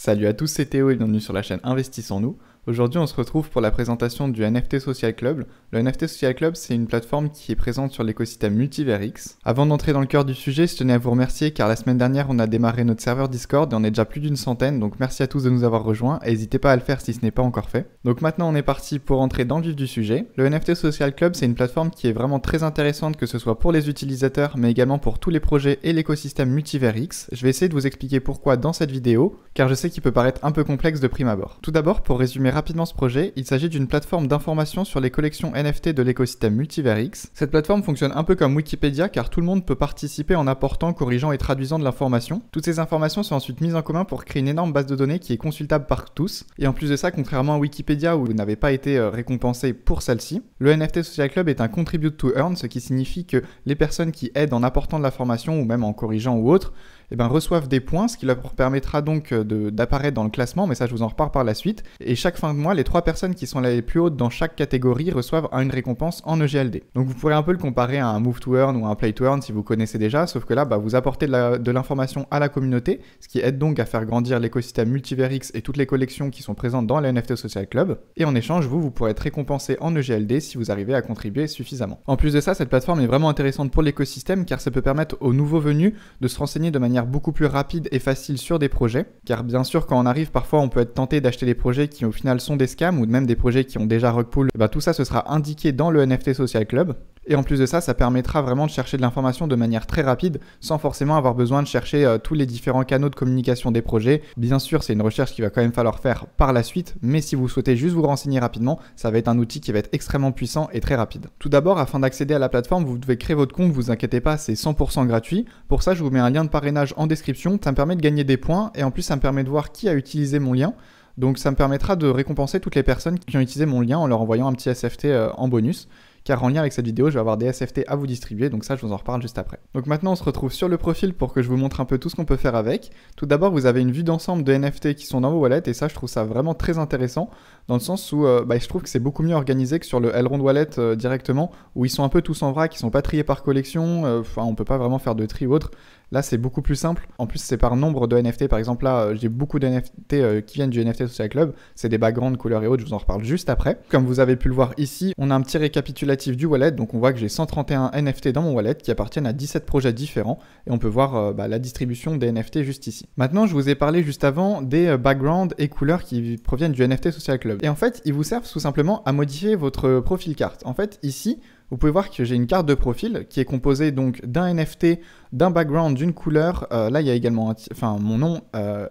Salut à tous, c'est Théo et bienvenue sur la chaîne Investissons-nous. Aujourd'hui, on se retrouve pour la présentation du NFT Social Club. Le NFT Social Club, c'est une plateforme qui est présente sur l'écosystème Multiverx. Avant d'entrer dans le cœur du sujet, je tenais à vous remercier car la semaine dernière, on a démarré notre serveur Discord et on est déjà plus d'une centaine, donc merci à tous de nous avoir rejoints et n'hésitez pas à le faire si ce n'est pas encore fait. Donc maintenant, on est parti pour entrer dans le vif du sujet. Le NFT Social Club, c'est une plateforme qui est vraiment très intéressante, que ce soit pour les utilisateurs, mais également pour tous les projets et l'écosystème Multiverx. Je vais essayer de vous expliquer pourquoi dans cette vidéo, car je sais qu'il peut paraître un peu complexe de prime abord. Tout d'abord, pour résumer rapidement ce projet, il s'agit d'une plateforme d'information sur les collections NFT de l'écosystème Multiverx. Cette plateforme fonctionne un peu comme Wikipédia car tout le monde peut participer en apportant, corrigeant et traduisant de l'information. Toutes ces informations sont ensuite mises en commun pour créer une énorme base de données qui est consultable par tous. Et en plus de ça, contrairement à Wikipédia où vous n'avez pas été récompensé pour celle-ci, le NFT Social Club est un contribute to earn, ce qui signifie que les personnes qui aident en apportant de l'information ou même en corrigeant ou autre, reçoivent des points, ce qui leur permettra donc d'apparaître dans le classement, mais ça je vous en reparle par la suite. Et chaque fin de mois, les 3 personnes qui sont les plus hautes dans chaque catégorie reçoivent une récompense en EGLD. Donc vous pourrez un peu le comparer à un Move to Earn ou un Play to Earn si vous connaissez déjà, sauf que là, vous apportez de l'information à la communauté, ce qui aide donc à faire grandir l'écosystème Multiverx et toutes les collections qui sont présentes dans le NFT Social Club. Et en échange, vous pourrez être récompensé en EGLD si vous arrivez à contribuer suffisamment. En plus de ça, cette plateforme est vraiment intéressante pour l'écosystème car ça peut permettre aux nouveaux venus de se renseigner de manière beaucoup plus rapide et facile sur des projets, car bien sûr quand on arrive parfois on peut être tenté d'acheter des projets qui au final sont des scams ou même des projets qui ont déjà rug pull, tout ça ce sera indiqué dans le NFT Social Club. Et en plus de ça, ça permettra vraiment de chercher de l'information de manière très rapide, sans forcément avoir besoin de chercher tous les différents canaux de communication des projets. Bien sûr, c'est une recherche qu'il va quand même falloir faire par la suite, mais si vous souhaitez juste vous renseigner rapidement, ça va être un outil qui va être extrêmement puissant et très rapide. Tout d'abord, afin d'accéder à la plateforme, vous devez créer votre compte, vous inquiétez pas, c'est 100% gratuit. Pour ça, je vous mets un lien de parrainage en description, ça me permet de gagner des points, et en plus ça me permet de voir qui a utilisé mon lien. Donc ça me permettra de récompenser toutes les personnes qui ont utilisé mon lien en leur envoyant un petit SFT en bonus. Car en lien avec cette vidéo, je vais avoir des SFT à vous distribuer, donc ça je vous en reparle juste après. Donc maintenant on se retrouve sur le profil pour que je vous montre un peu tout ce qu'on peut faire avec. Tout d'abord vous avez une vue d'ensemble de NFT qui sont dans vos wallets, et ça je trouve ça vraiment très intéressant, dans le sens où je trouve que c'est beaucoup mieux organisé que sur le Elrond Wallet directement, où ils sont un peu tous en vrac, ils sont pas triés par collection, on peut pas vraiment faire de tri ou autre. Là, c'est beaucoup plus simple. En plus, c'est par nombre de NFT. Par exemple, là, j'ai beaucoup de NFT qui viennent du NFT Social Club. C'est des backgrounds, couleurs et autres. Je vous en reparle juste après. Comme vous avez pu le voir ici, on a un petit récapitulatif du wallet. Donc, on voit que j'ai 131 NFT dans mon wallet qui appartiennent à 17 projets différents. Et on peut voir la distribution des NFT juste ici. Maintenant, je vous ai parlé juste avant des backgrounds et couleurs qui proviennent du NFT Social Club. Et en fait, ils vous servent tout simplement à modifier votre profil carte. En fait, ici, vous pouvez voir que j'ai une carte de profil qui est composée donc d'un NFT, d'un background, d'une couleur. Là, il y a également mon nom,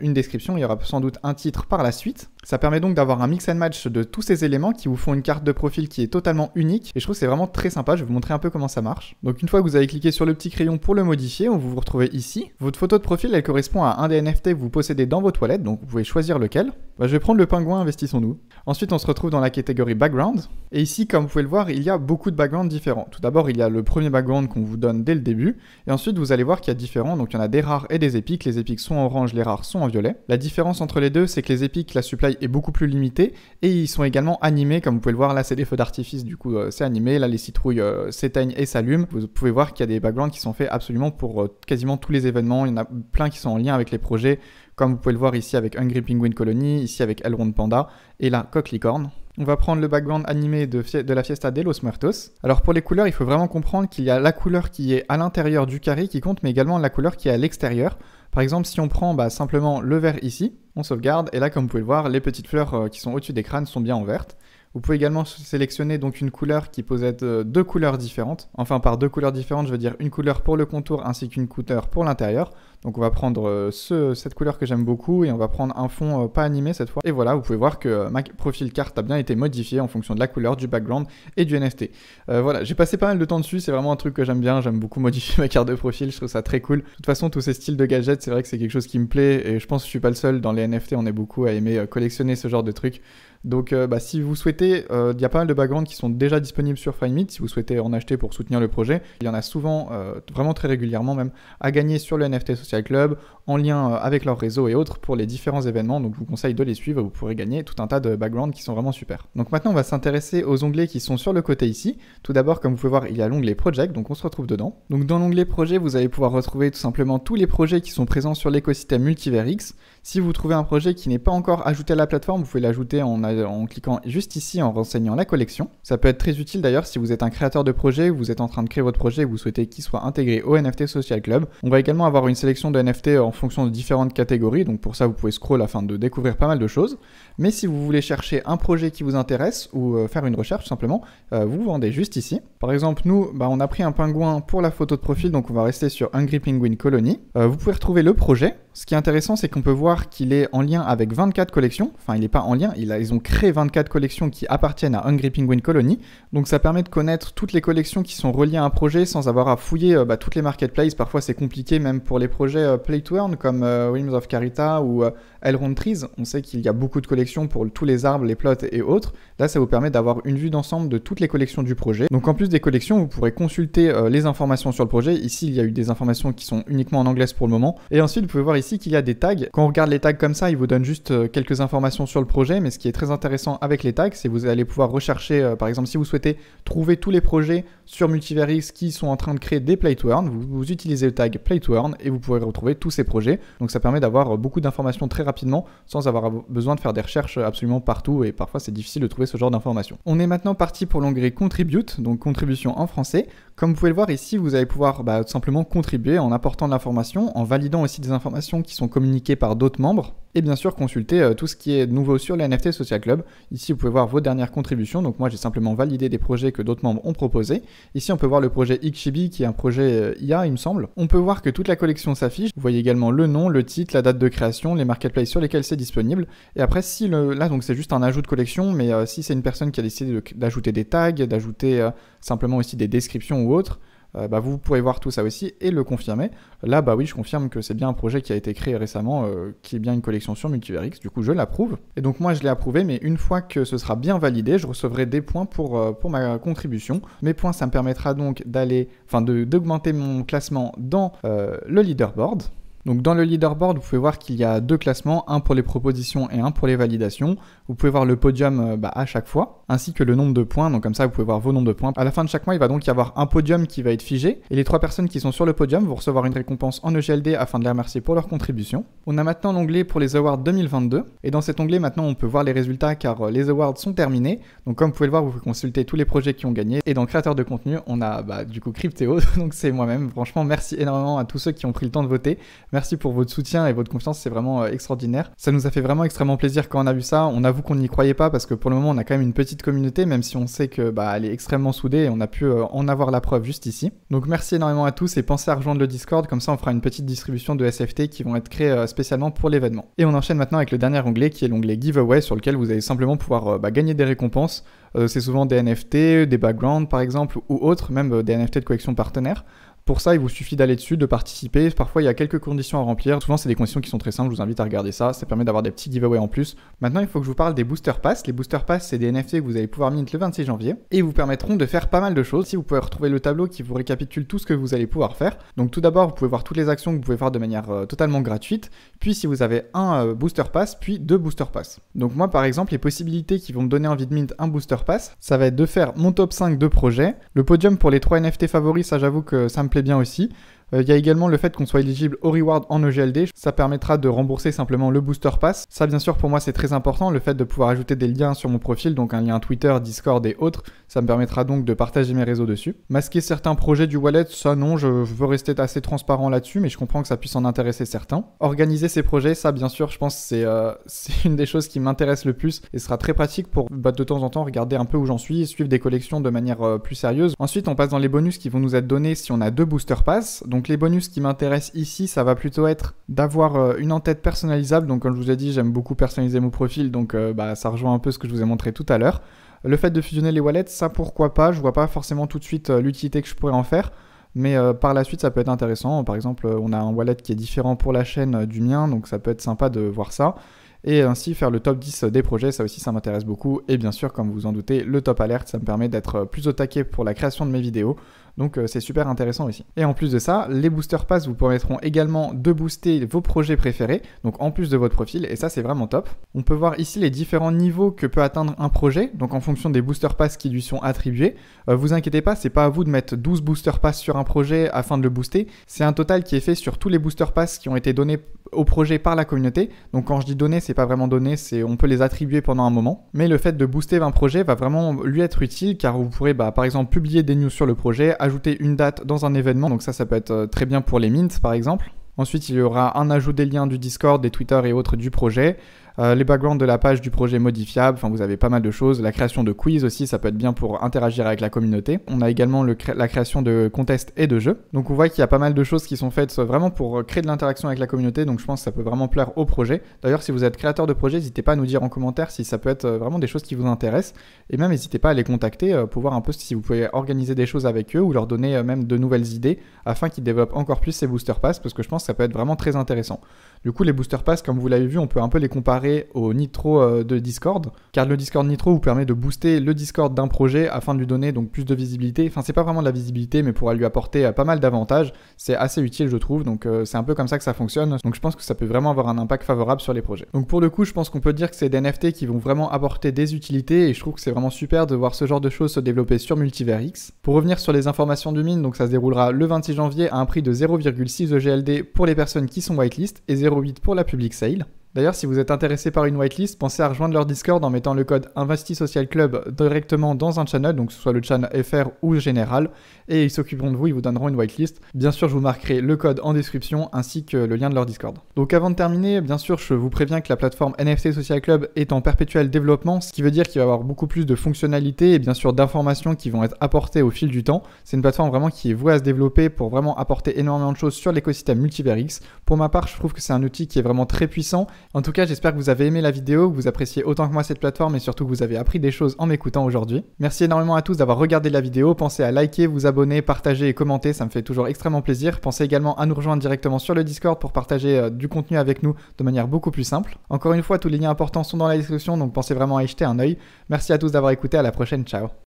une description. Il y aura sans doute un titre par la suite. Ça permet donc d'avoir un mix and match de tous ces éléments qui vous font une carte de profil qui est totalement unique. Et je trouve que c'est vraiment très sympa. Je vais vous montrer un peu comment ça marche. Donc une fois que vous avez cliqué sur le petit crayon pour le modifier, vous vous retrouvez ici. Votre photo de profil, elle correspond à un des NFT que vous possédez dans votre wallet. Donc vous pouvez choisir lequel. Je vais prendre le pingouin, investissons-nous. Ensuite, on se retrouve dans la catégorie background. Et ici, comme vous pouvez le voir, il y a beaucoup de backgrounds différents. Tout d'abord, il y a le premier background qu'on vous donne dès le début. Et ensuite, vous allez voir qu'il y a différents. Donc il y en a des rares et des épiques. Les épiques sont en orange, les rares sont en violet. La différence entre les deux, c'est que les épiques, la supply est beaucoup plus limitée. Et ils sont également animés, comme vous pouvez le voir, là c'est des feux d'artifice, du coup c'est animé, là les citrouilles s'éteignent et s'allument. Vous pouvez voir qu'il y a des backgrounds qui sont faits absolument pour quasiment tous les événements, il y en a plein qui sont en lien avec les projets, comme vous pouvez le voir ici avec Hungry Penguin Colony, ici avec Elrond Panda, et là Coq Licorne. On va prendre le background animé de la Fiesta de los Muertos. Alors pour les couleurs, il faut vraiment comprendre qu'il y a la couleur qui est à l'intérieur du carré qui compte, mais également la couleur qui est à l'extérieur. Par exemple, si on prend simplement le vert ici, on sauvegarde, et là comme vous pouvez le voir, les petites fleurs qui sont au-dessus des crânes sont bien en verte. Vous pouvez également sélectionner donc une couleur qui possède 2 couleurs différentes. Enfin, par 2 couleurs différentes, je veux dire une couleur pour le contour ainsi qu'une couleur pour l'intérieur. Donc on va prendre cette couleur que j'aime beaucoup et on va prendre un fond pas animé cette fois. Et voilà, vous pouvez voir que ma profil carte a bien été modifié en fonction de la couleur, du background et du NFT. Voilà, j'ai passé pas mal de temps dessus, c'est vraiment un truc que j'aime bien. J'aime beaucoup modifier ma carte de profil, je trouve ça très cool. De toute façon, tous ces styles de gadgets, c'est vrai que c'est quelque chose qui me plaît et je pense que je suis pas le seul dans les NFT, on est beaucoup à aimer collectionner ce genre de trucs. Donc si vous souhaitez, il y a pas mal de backgrounds qui sont déjà disponibles sur FineMeet, si vous souhaitez en acheter pour soutenir le projet. Il y en a souvent, vraiment très régulièrement même, à gagner sur le NFT Social Club, en lien avec leur réseau et autres pour les différents événements. Donc je vous conseille de les suivre, vous pourrez gagner tout un tas de backgrounds qui sont vraiment super. Donc maintenant on va s'intéresser aux onglets qui sont sur le côté ici. Tout d'abord, comme vous pouvez voir, il y a l'onglet Project, donc on se retrouve dedans. Donc dans l'onglet Projet, vous allez pouvoir retrouver tout simplement tous les projets qui sont présents sur l'écosystème Multiverx. Si vous trouvez un projet qui n'est pas encore ajouté à la plateforme, vous pouvez l'ajouter en cliquant juste ici en renseignant la collection. Ça peut être très utile d'ailleurs si vous êtes un créateur de projet, vous êtes en train de créer votre projet et vous souhaitez qu'il soit intégré au NFT Social Club. On va également avoir une sélection de NFT en fonction de différentes catégories, donc pour ça vous pouvez scroll afin de découvrir pas mal de choses. Mais si vous voulez chercher un projet qui vous intéresse ou faire une recherche tout simplement, vous vous rendez juste ici. Par exemple nous, on a pris un pingouin pour la photo de profil, donc on va rester sur Hungry Penguin Colony. Vous pouvez retrouver le projet. Ce qui est intéressant, c'est qu'on peut voir qu'il est en lien avec 24 collections. Enfin, il n'est pas en lien, ils ont créé 24 collections qui appartiennent à Hungry Penguin Colony. Donc ça permet de connaître toutes les collections qui sont reliées à un projet sans avoir à fouiller toutes les marketplaces. Parfois c'est compliqué même pour les projets Play to Earn comme Whims of Carita ou Elrond Trees. On sait qu'il y a beaucoup de collections pour tous les arbres, les plots et autres. Là, ça vous permet d'avoir une vue d'ensemble de toutes les collections du projet. Donc en plus des collections, vous pourrez consulter les informations sur le projet. Ici, il y a eu des informations qui sont uniquement en anglais pour le moment. Et ensuite, vous pouvez voir ici qu'il y a des tags. Quand on regarde les tags comme ça, ils vous donnent juste quelques informations sur le projet, mais ce qui est très intéressant avec les tags, c'est que vous allez pouvoir rechercher, par exemple, si vous souhaitez trouver tous les projets sur Multiverix qui sont en train de créer des Play to Earn, vous utilisez le tag Play to Earn et vous pourrez retrouver tous ces projets. Donc ça permet d'avoir beaucoup d'informations très rapidement sans avoir besoin de faire des recherches absolument partout et parfois c'est difficile de trouver ce genre d'informations. On est maintenant parti pour l'onglet Contribute, donc contribution en français. Comme vous pouvez le voir ici, vous allez pouvoir tout simplement contribuer en apportant de l'information, en validant aussi des informations qui sont communiquées par d'autres membres, et bien sûr consulter tout ce qui est nouveau sur le NFT Social Club. Ici, vous pouvez voir vos dernières contributions, donc moi j'ai simplement validé des projets que d'autres membres ont proposés. Ici, on peut voir le projet Xchibi, qui est un projet IA, il me semble. On peut voir que toute la collection s'affiche. Vous voyez également le nom, le titre, la date de création, les marketplaces sur lesquels c'est disponible. Et après, si là, donc c'est juste un ajout de collection, mais si c'est une personne qui a décidé d'ajouter des tags, d'ajouter simplement aussi des descriptions ou autres, vous pourrez voir tout ça aussi et le confirmer. Là, oui, je confirme que c'est bien un projet qui a été créé récemment, qui est bien une collection sur Multiverix. Du coup, je l'approuve. Et donc, moi, je l'ai approuvé, mais une fois que ce sera bien validé, je recevrai des points pour ma contribution. Mes points, ça me permettra donc d'augmenter mon classement dans le leaderboard. Donc dans le leaderboard, vous pouvez voir qu'il y a deux classements, un pour les propositions et un pour les validations. Vous pouvez voir le podium à chaque fois, ainsi que le nombre de points. Donc comme ça, vous pouvez voir vos nombres de points. À la fin de chaque mois, il va donc y avoir un podium qui va être figé. Et les 3 personnes qui sont sur le podium vont recevoir une récompense en EGLD afin de les remercier pour leur contribution. On a maintenant l'onglet pour les awards 2022. Et dans cet onglet, maintenant, on peut voir les résultats car les awards sont terminés. Donc comme vous pouvez le voir, vous pouvez consulter tous les projets qui ont gagné. Et dans créateur de contenu, on a du coup Cryptéo. Donc c'est moi-même. Franchement, merci énormément à tous ceux qui ont pris le temps de voter. Merci pour votre soutien et votre confiance, c'est vraiment extraordinaire. Ça nous a fait vraiment extrêmement plaisir quand on a vu ça. On avoue qu'on n'y croyait pas parce que pour le moment, on a quand même une petite communauté, même si on sait que elle est extrêmement soudée et on a pu en avoir la preuve juste ici. Donc merci énormément à tous et pensez à rejoindre le Discord, comme ça on fera une petite distribution de SFT qui vont être créés spécialement pour l'événement. Et on enchaîne maintenant avec le dernier onglet qui est l'onglet Giveaway sur lequel vous allez simplement pouvoir gagner des récompenses. C'est souvent des NFT, des backgrounds par exemple ou autres, même des NFT de collection partenaires. Pour ça, il vous suffit d'aller dessus, de participer. Parfois, il y a quelques conditions à remplir. Souvent, c'est des conditions qui sont très simples. Je vous invite à regarder ça. Ça permet d'avoir des petits giveaways en plus. Maintenant, il faut que je vous parle des Booster Pass. Les Booster Pass, c'est des NFT que vous allez pouvoir mint le 26 janvier et ils vous permettront de faire pas mal de choses. Si vous pouvez retrouver le tableau qui vous récapitule tout ce que vous allez pouvoir faire. Donc, tout d'abord, vous pouvez voir toutes les actions que vous pouvez faire de manière totalement gratuite. Puis, si vous avez un Booster Pass, puis 2 Booster Pass. Donc, moi, par exemple, les possibilités qui vont me donner envie de mint un Booster Pass, ça va être de faire mon top 5 de projets. Le podium pour les 3 NFT favoris, ça, j'avoue que ça me plaît bien aussi. Il y a également le fait qu'on soit éligible au reward en EGLD, ça permettra de rembourser simplement le Booster Pass. Ça bien sûr pour moi c'est très important, le fait de pouvoir ajouter des liens sur mon profil, donc un lien Twitter, Discord et autres, ça me permettra donc de partager mes réseaux dessus. Masquer certains projets du wallet, ça non, je veux rester assez transparent là-dessus, mais je comprends que ça puisse en intéresser certains. Organiser ces projets, ça bien sûr je pense que c'est une des choses qui m'intéresse le plus et sera très pratique pour de temps en temps regarder un peu où j'en suis, suivre des collections de manière plus sérieuse. Ensuite on passe dans les bonus qui vont nous être donnés si on a 2 Booster Pass. Donc les bonus qui m'intéressent ici, ça va plutôt être d'avoir une en-tête personnalisable. Donc comme je vous ai dit, j'aime beaucoup personnaliser mon profil, donc ça rejoint un peu ce que je vous ai montré tout à l'heure. Le fait de fusionner les wallets, ça pourquoi pas, je vois pas forcément tout de suite l'utilité que je pourrais en faire. Mais par la suite, ça peut être intéressant. Par exemple, on a un wallet qui est différent pour la chaîne du mien, donc ça peut être sympa de voir ça. Et ainsi faire le top 10 des projets, ça aussi ça m'intéresse beaucoup. Et bien sûr, comme vous en doutez, le top alert, ça me permet d'être plus au taquet pour la création de mes vidéos. Donc c'est super intéressant aussi. Et en plus de ça, les Booster Pass vous permettront également de booster vos projets préférés, donc en plus de votre profil, et ça c'est vraiment top. On peut voir ici les différents niveaux que peut atteindre un projet, donc en fonction des Booster Pass qui lui sont attribués. Vous inquiétez pas, c'est pas à vous de mettre 12 Booster Pass sur un projet afin de le booster, c'est un total qui est fait sur tous les Booster Pass qui ont été donnés au projet par la communauté. Donc quand je dis donner, c'est pas vraiment donner, c'est on peut les attribuer pendant un moment. Mais le fait de booster un projet va vraiment lui être utile car vous pourrez par exemple publier des news sur le projet, ajouter une date dans un événement, donc ça peut être très bien pour les mints par exemple. Ensuite, il y aura un ajout des liens du Discord, des Twitter et autres du projet. Les backgrounds de la page du projet modifiables, enfin vous avez pas mal de choses. La création de quiz aussi, ça peut être bien pour interagir avec la communauté. On a également la création de contests et de jeux. Donc on voit qu'il y a pas mal de choses qui sont faites vraiment pour créer de l'interaction avec la communauté, donc je pense que ça peut vraiment plaire au projet. D'ailleurs, si vous êtes créateur de projet, n'hésitez pas à nous dire en commentaire si ça peut être vraiment des choses qui vous intéressent. Et même n'hésitez pas à les contacter pour voir un peu si vous pouvez organiser des choses avec eux ou leur donner même de nouvelles idées afin qu'ils développent encore plus ces booster pass, parce que je pense que ça peut être vraiment très intéressant. Du coup, les booster pass, comme vous l'avez vu, on peut un peu les comparer au Nitro de Discord, car le Discord Nitro vous permet de booster le Discord d'un projet afin de lui donner donc plus de visibilité. Enfin, c'est pas vraiment de la visibilité, mais pourra lui apporter pas mal d'avantages. C'est assez utile, je trouve, donc c'est un peu comme ça que ça fonctionne. Donc je pense que ça peut vraiment avoir un impact favorable sur les projets. Donc pour le coup, je pense qu'on peut dire que c'est des NFT qui vont vraiment apporter des utilités, et je trouve que c'est vraiment super de voir ce genre de choses se développer sur MultiverX. Pour revenir sur les informations du mine, donc ça se déroulera le 26 janvier à un prix de 0,6 EGLD pour les personnes qui sont whitelist et 0,8 pour la public sale. D'ailleurs, si vous êtes intéressé par une whitelist, pensez à rejoindre leur Discord en mettant le code Investi Social Club directement dans un channel, donc que ce soit le channel FR ou général, et ils s'occuperont de vous, ils vous donneront une whitelist. Bien sûr, je vous marquerai le code en description ainsi que le lien de leur Discord. Donc avant de terminer, bien sûr, je vous préviens que la plateforme NFT Social Club est en perpétuel développement, ce qui veut dire qu'il va y avoir beaucoup plus de fonctionnalités et bien sûr d'informations qui vont être apportées au fil du temps. C'est une plateforme vraiment qui est vouée à se développer pour vraiment apporter énormément de choses sur l'écosystème MultiverX. Pour ma part, je trouve que c'est un outil qui est vraiment très puissant. En tout cas, j'espère que vous avez aimé la vidéo, que vous appréciez autant que moi cette plateforme et surtout que vous avez appris des choses en m'écoutant aujourd'hui. Merci énormément à tous d'avoir regardé la vidéo. Pensez à liker, vous abonner, partager et commenter, ça me fait toujours extrêmement plaisir. Pensez également à nous rejoindre directement sur le Discord pour partager du contenu avec nous de manière beaucoup plus simple. Encore une fois, tous les liens importants sont dans la description, donc pensez vraiment à y jeter un œil. Merci à tous d'avoir écouté, à la prochaine, ciao.